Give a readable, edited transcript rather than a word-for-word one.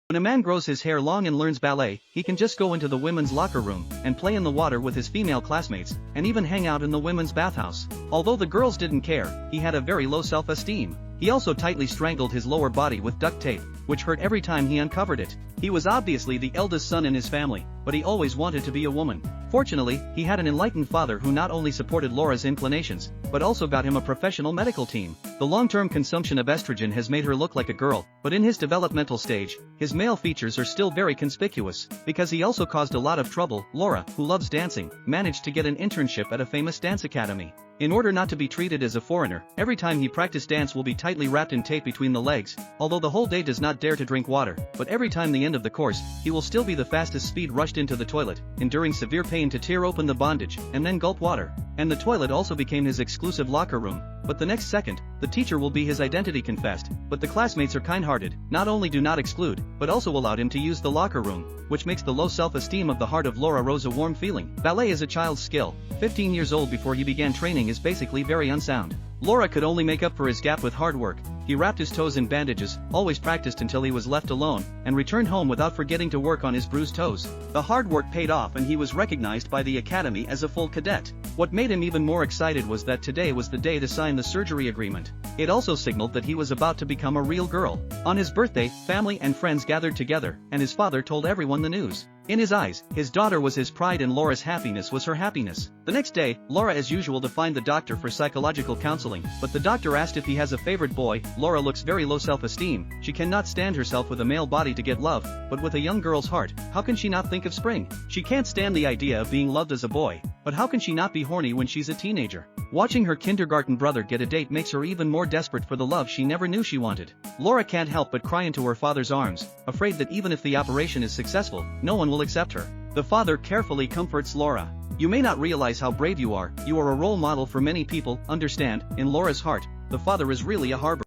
When a man grows his hair long and learns ballet, he can just go into the women's locker room and play in the water with his female classmates, and even hang out in the women's bathhouse. Although the girls didn't care, he had a very low self-esteem. He also tightly strangled his lower body with duct tape, which hurt every time he uncovered it. He was obviously the eldest son in his family, but he always wanted to be a woman. Fortunately, he had an enlightened father who not only supported Laura's inclinations, but also got him a professional medical team. The long-term consumption of estrogen has made her look like a girl, but in his developmental stage, his male features are still very conspicuous. Because he also caused a lot of trouble, Laura, who loves dancing, managed to get an internship at a famous dance academy. In order not to be treated as a foreigner, every time he practiced dance will be tightly wrapped in tape between the legs, although the whole day does not dare to drink water, but every time the end of the course, he will still be the fastest speed rushed into the toilet, enduring severe pain to tear open the bondage, and then gulp water. And the toilet also became his exclusive locker room, but the next second, the teacher will be his identity confessed, but the classmates are kind-hearted, not only do not exclude, but also allowed him to use the locker room, which makes the low self-esteem of the heart of Laura Rose a warm feeling. Ballet is a child's skill. 15 years old before he began training is basically very unsound. Laura could only make up for his gap with hard work. He wrapped his toes in bandages, always practiced until he was left alone, and returned home without forgetting to work on his bruised toes. The hard work paid off and he was recognized by the academy as a full cadet. What made him even more excited was that today was the day to sign the surgery agreement. It also signaled that he was about to become a real girl. On his birthday, family and friends gathered together, and his father told everyone the news. In his eyes, his daughter was his pride and Laura's happiness was her happiness. The next day, Laura as usual to find the doctor for psychological counseling, but the doctor asked if he has a favorite boy. Laura looks very low self-esteem. She cannot stand herself with a male body to get love, but with a young girl's heart, how can she not think of spring? She can't stand the idea of being loved as a boy, but how can she not be horny when she's a teenager? Watching her kindergarten brother get a date makes her even more desperate for the love she never knew she wanted. Laura can't help but cry into her father's arms, afraid that even if the operation is successful, no one will accept her. The father carefully comforts Laura. You may not realize how brave you are a role model for many people, understand. In Laura's heart, the father is really a harbor.